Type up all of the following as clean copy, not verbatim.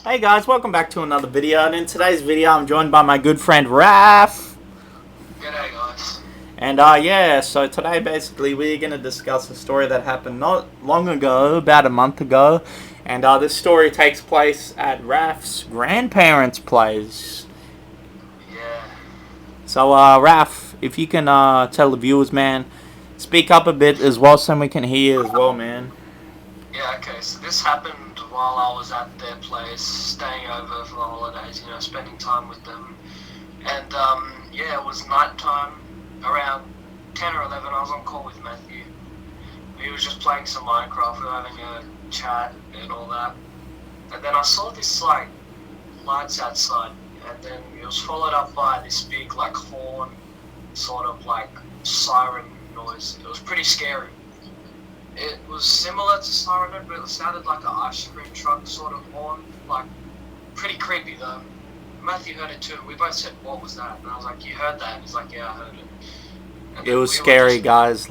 Hey guys, welcome back to another video, and in today's video I'm joined by my good friend Raph. G'day guys. And so today basically we're going to discuss a story that happened not long ago, about a month ago. And this story takes place at Raph's grandparents' place. Yeah. So Raph, if you can tell the viewers, man, speak up a bit as well so we can hear as well, man. Yeah, okay, so this happened while I was at their place, staying over for the holidays, spending time with them. And, it was night time, around 10 or 11, I was on call with Matthew. We were just playing some Minecraft, we were having a chat and all that. And then I saw this, lights outside, and then it was followed up by this big, horn, sort of, siren noise. It was pretty scary. It was similar to siren, but it sounded like an ice cream truck sort of horn, pretty creepy though. Matthew heard it too, and we both said, "What was that?" And I was like, "You heard that?" And he's like, "Yeah, I heard it." And It was scary, guys.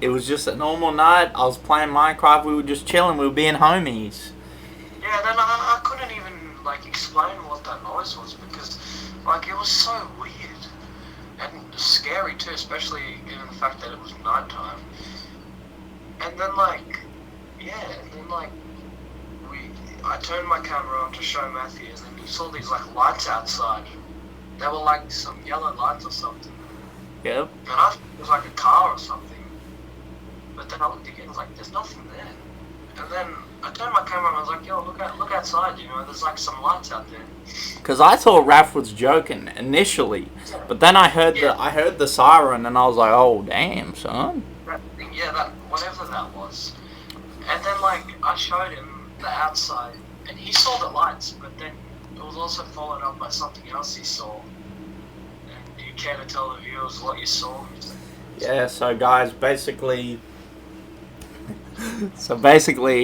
It was just a normal night. I was playing Minecraft. We were just chilling. We were being homies. Yeah, then I couldn't even explain what that noise was because it was so weird and scary too, especially given the fact that it was nighttime. And then I turned my camera on to show Matthew, and then he saw these lights outside. They were some yellow lights or something. Yep. And I thought it was a car or something. But then I looked again, I was like, there's nothing there. And then I turned my camera and I was like, yo, look outside, there's some lights out there. Because I thought Raph was joking initially, but then I heard the siren and I was like, oh damn, son. Whatever that was. And then I showed him the outside, and he saw the lights, but then it was also followed up by something else he saw. And do you care to tell the viewers what you saw? Yeah, so guys, basically,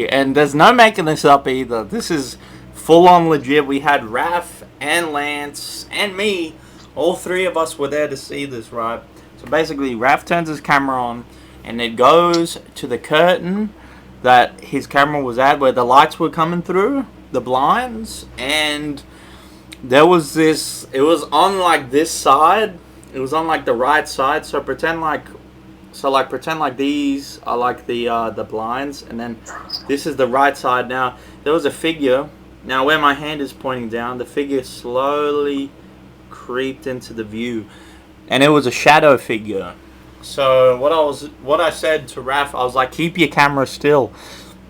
and there's no making this up either. This is full on legit. We had Raph and Lance and me. All three of us were there to see this, right? So basically, Raph turns his camera on, and it goes to the curtain that his camera was at, where the lights were coming through, the blinds, and there was this, it was on this side, it was on the right side, so pretend these are the blinds, and then this is the right side. Now, there was a figure, now where my hand is pointing down, the figure slowly creeped into the view, and it was a shadow figure. So what I said to Raph, I was like, keep your camera still.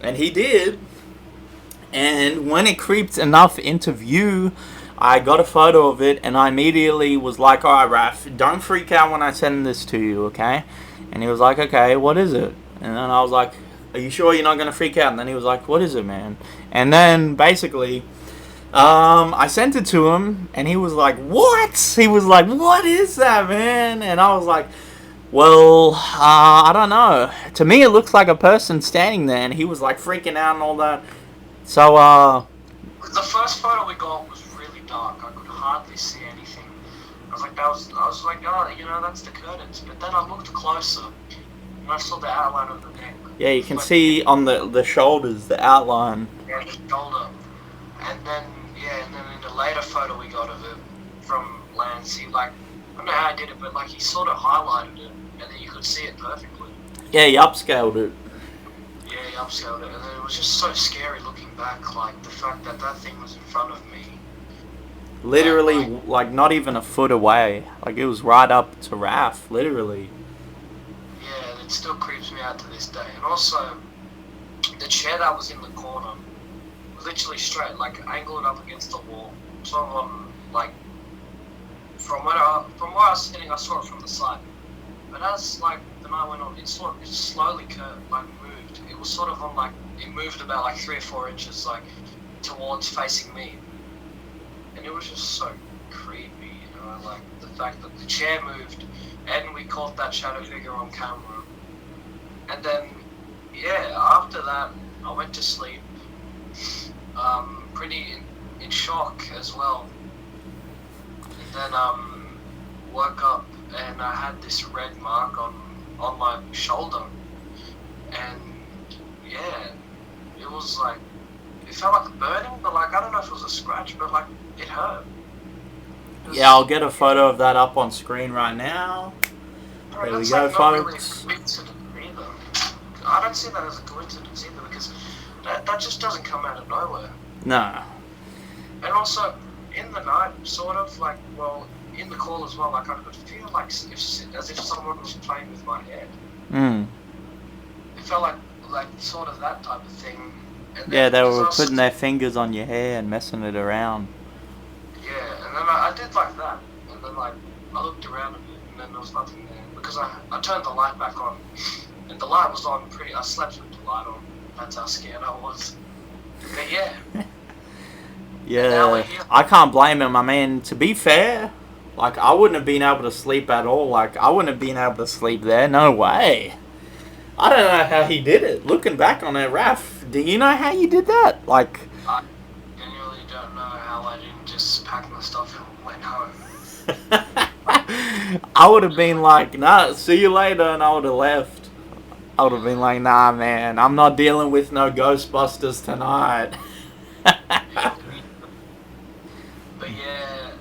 And he did. And when it creeped enough into view, I got a photo of it, and I immediately was like, alright Raph, don't freak out when I send this to you, okay? And he was like, okay, what is it? And then I was like, are you sure you're not going to freak out? And then he was like, what is it, man? And then basically, I sent it to him, and he was like, what? He was like, what is that, man? And I was like, well, I don't know. To me, it looks like a person standing there, and he was freaking out and all that. So, the first photo we got was really dark. I could hardly see anything. I was like, oh, that's the curtains. But then I looked closer, and I saw the outline of the neck. Yeah, you can see on the shoulders, the outline. Yeah, the shoulder. And then in the later photo we got of it from Lance, I don't know how I did it, but he sort of highlighted it, and then you could see it perfectly. Yeah, he upscaled it. Yeah, he upscaled it, and then it was just so scary looking back, the fact that thing was in front of me. Literally, not even a foot away. It was right up to Raph, literally. Yeah, it still creeps me out to this day. And also, the chair that was in the corner was literally straight, angled up against the wall. Sort of on, from where I was sitting, I saw it from the side. But as the night went on, it slowly curved, moved. It was sort of on it moved about 3 or 4 inches towards facing me. And it was just so creepy, the fact that the chair moved and we caught that shadow figure on camera. And then after that I went to sleep, pretty in shock as well. And then woke up and I had this red mark on my shoulder, and it was it felt like burning, but like I don't know if it was a scratch, but like it hurt. Yeah, I'll get a photo of that up on screen right now. Bro, There we that's go, like not really a folks. coincidence either. I don't see that as a coincidence either because that just doesn't come out of nowhere. No. And also, in the night, sort of, like, well, in the call as well, like, I could feel like as if someone was playing with my head. It felt like sort of that type of thing. And Yeah, they because were I was putting their fingers on your hair and messing it around. Yeah, and then I did like that. And then, like, I looked around a bit, and then there was nothing there. Because I turned the light back on. And the light was on I slept with the light on. That's how scared I was. But yeah. Yeah, I can't blame him. I mean, to be fair, like, I wouldn't have been able to sleep at all. Like, I wouldn't have been able to sleep there. No way. I don't know how he did it. Looking back on it, Raph, do you know how you did that? Like, I genuinely don't know how I didn't just pack my stuff and went home. I would have been like, nah, see you later, and I would have left. I would have been like, nah, man, I'm not dealing with no Ghostbusters tonight. But yeah,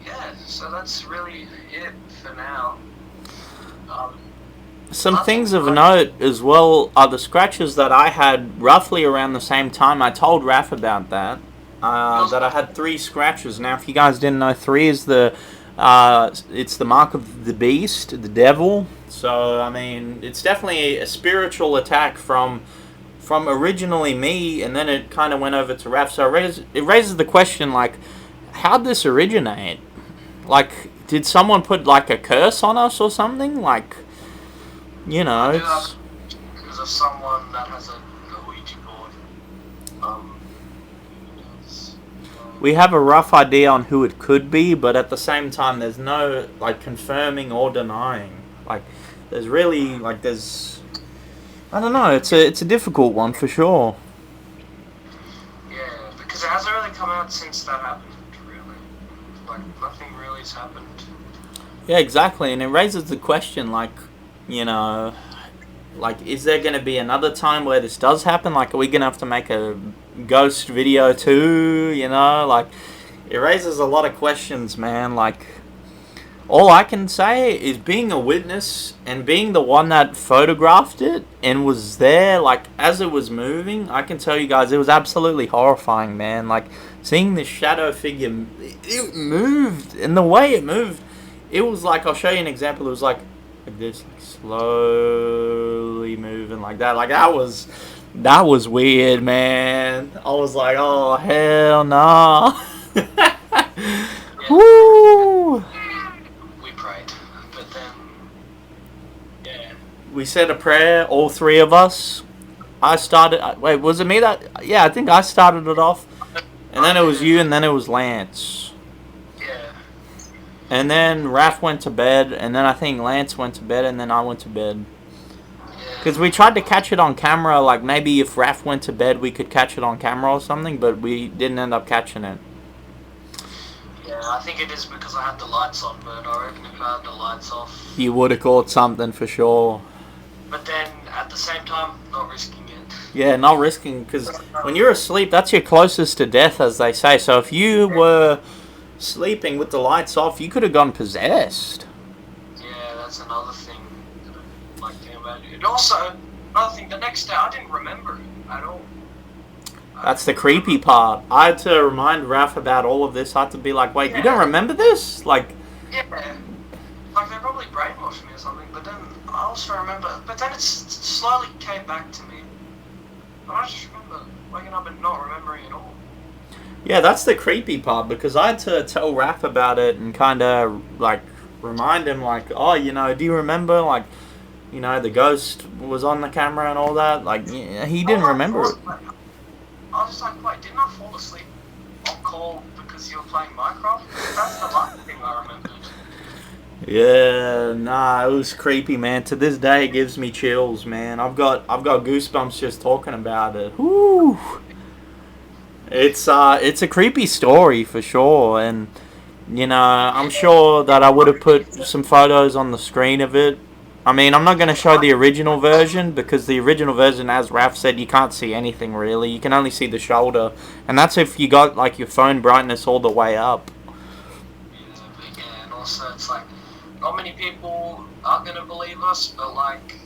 yeah, so that's really it for now. Some things of note as well are the scratches that I had roughly around the same time. I told Raph about that. That I had 3 scratches. Now, if you guys didn't know, 3 is it's the mark of the beast, the devil. So, I mean, it's definitely a spiritual attack from originally me, and then it kind of went over to Raph. So it raises the question, like, how'd this originate? Like, did someone put, like, a curse on us or something? Like, you know, it's... Because of someone that has a Ouija board. We have a rough idea on who it could be, but at the same time, there's no, like, confirming or denying. Like, there's really, like, I don't know, it's a difficult one for sure. Yeah, because it hasn't really come out since that happened, really. Like, nothing really has happened. Yeah, exactly, and it raises the question, like, you know, like, is there going to be another time where this does happen? Like, are we going to have to make a ghost video too, you know? Like, it raises a lot of questions, man. Like, all I can say is being a witness and being the one that photographed it and was there, like, as it was moving, I can tell you guys, it was absolutely horrifying, man. Like, seeing this shadow figure, it moved, and the way it moved, it was like, I'll show you an example, it was like this, like, slowly moving like that. Like, that was weird, man. I was like, oh, hell no. Woo! We prayed, but then, yeah. We said a prayer, all 3 of us. Wait, was it me that... Yeah, I think I started it off. And then it was you, and then it was Lance. Yeah. And then Raph went to bed, and then I think Lance went to bed, and then I went to bed. Because we tried to catch it on camera, like maybe if Raph went to bed we could catch it on camera or something, but we didn't end up catching it. Yeah, I think it is because I had the lights on, but I reckon if I had the lights off... You would have caught something for sure. But then, at the same time, not risking it. Yeah, not risking, because when you're asleep, that's your closest to death, as they say. So if you were sleeping with the lights off, you could have gone possessed. Yeah, that's another thing. Like, think about it. And also, another thing, the next day, I didn't remember it at all. That's the creepy part. I had to remind Raph about all of this. I had to be like, wait, you don't remember this? Like... Yeah. Like, they probably brainwashed me or something, but then I also remember... But then it slowly came back to me. But I just remember waking up and not remembering at all. Yeah, that's the creepy part, because I had to tell Raph about it and kind of, like, remind him, like, oh, you know, do you remember, like, you know, the ghost was on the camera and all that? Like, yeah, he didn't remember it. I was just like, wait, didn't I fall asleep on call because you were playing Minecraft? That's the last thing I remembered. Yeah, nah, it was creepy, man. To this day, it gives me chills, man. I've got goosebumps just talking about it. Whoo! It's a creepy story for sure, and you know, I'm sure that I would have put some photos on the screen of it, I mean, I'm not going to show the original version because the original version, as Raph said, you can't see anything really. You can only see the shoulder. And that's if you got like your phone brightness all the way up. Yeah, and also it's like, not many people are going to believe us, but like,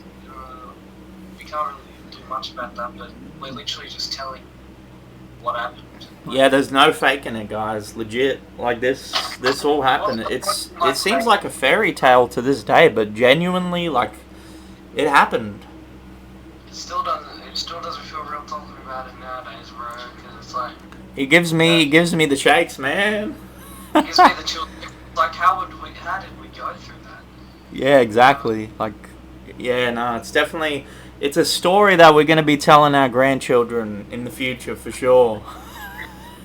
we can't really do much about that, but we're literally just telling what happened. Yeah, there's no faking it, guys. Legit, like this all happened. It seems like a fairy tale to this day, but genuinely, like, it happened. It still doesn't feel real talking about it nowadays, bro. Because it's like It gives me the shakes, man. It gives me the chills. Like, how did we go through that? Yeah, exactly. Like, yeah, no, it's a story that we're gonna be telling our grandchildren in the future for sure.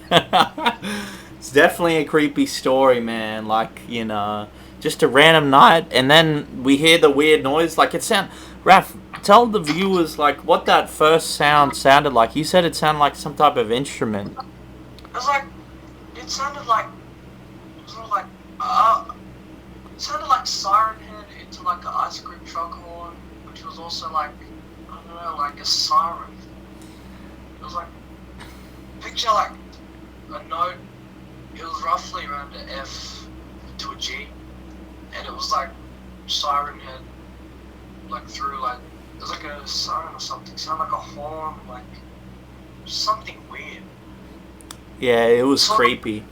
It's definitely a creepy story, man. Like, you know, just a random night, and then we hear the weird noise. Like, Raph, tell the viewers, like, what that first sound sounded like. You said it sounded like some type of instrument. It sounded like Siren Head into like an ice cream truck horn, which was also like, I don't know, like a siren. It was like, picture like a note. It was roughly around an F to a G, and it was like Siren Head, like through like, it was like a siren or something. It sounded like a horn, like something weird. Yeah, it was creepy.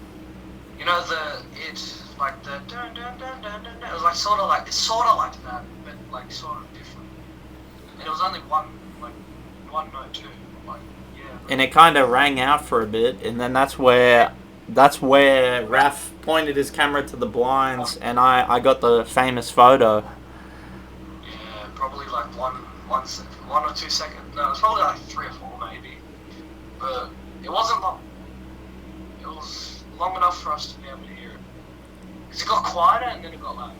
You know like the dun dun dun dun dun. It was like sort of like that, but like sort of different. And it was only one note too. Like, yeah. And it kind of rang out for a bit, and then that's where Raph pointed his camera to the blinds, and I got the famous photo. Yeah, probably like one or 2 seconds. No, it was probably like 3 or 4 maybe. But it wasn't long. It was long enough for us to be able to hear it. Because it got quieter and then it got louder.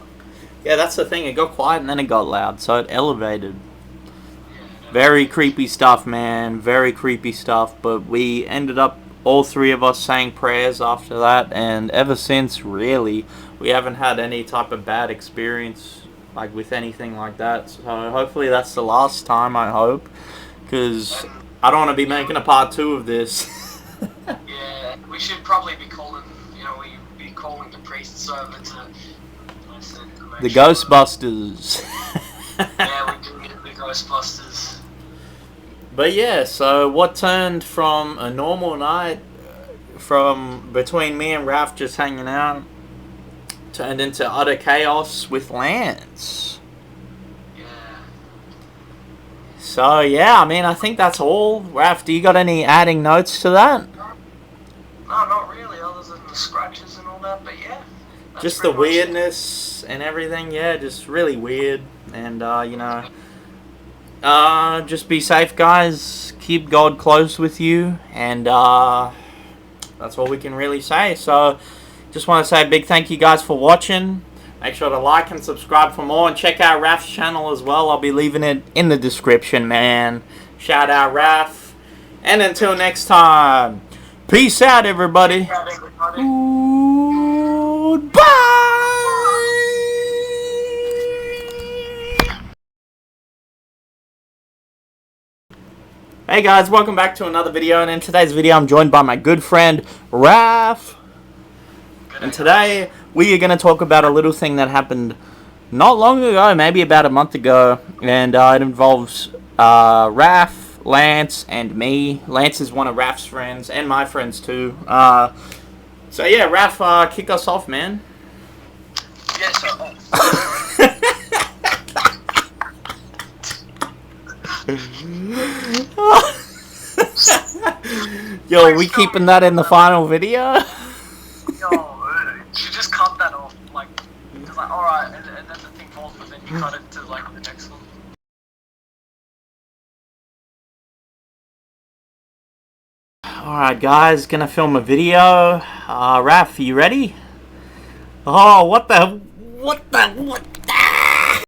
Yeah, that's the thing. It got quiet and then it got loud, so it elevated. Yeah, Very creepy stuff, man. Very creepy stuff. But we ended up, all three of us, saying prayers after that, and ever since, really, we haven't had any type of bad experience like with anything like that. So hopefully that's the last time. I hope, because I don't want to be making a part 2 of this. Yeah, we should probably be calling the priests over to the Ghostbusters. Yeah, we do get the Ghostbusters. But yeah, so what turned from a normal night from between me and Ralph just hanging out turned into utter chaos with Lance. Yeah. So yeah, I mean, I think that's all. Ralph, do you got any adding notes to that? No, not really, other than the scratches and all that, but yeah. Just the weirdness and everything, yeah, just really weird. And, you know, just be safe, guys. Keep God close with you. And that's all we can really say. So, just want to say a big thank you, guys, for watching. Make sure to like and subscribe for more. And check out Raph's channel as well. I'll be leaving it in the description, man. Shout out, Raph. And until next time, peace out, everybody. Goodbye. Hey guys, welcome back to another video, and in today's video I'm joined by my good friend Raph. And today we are going to talk about a little thing that happened not long ago, maybe about a month ago, and it involves Raph, Lance, and me. Lance is one of Raph's friends, and my friends too. So yeah, Raph, kick us off, man. Yeah, so... Yo, are we keeping that in the final video? Yo, you should just cut that off, like, it's like, alright, and then the thing falls, but then you cut it to, like, the next one. Alright guys, gonna film a video. Raph, you ready? Oh, what the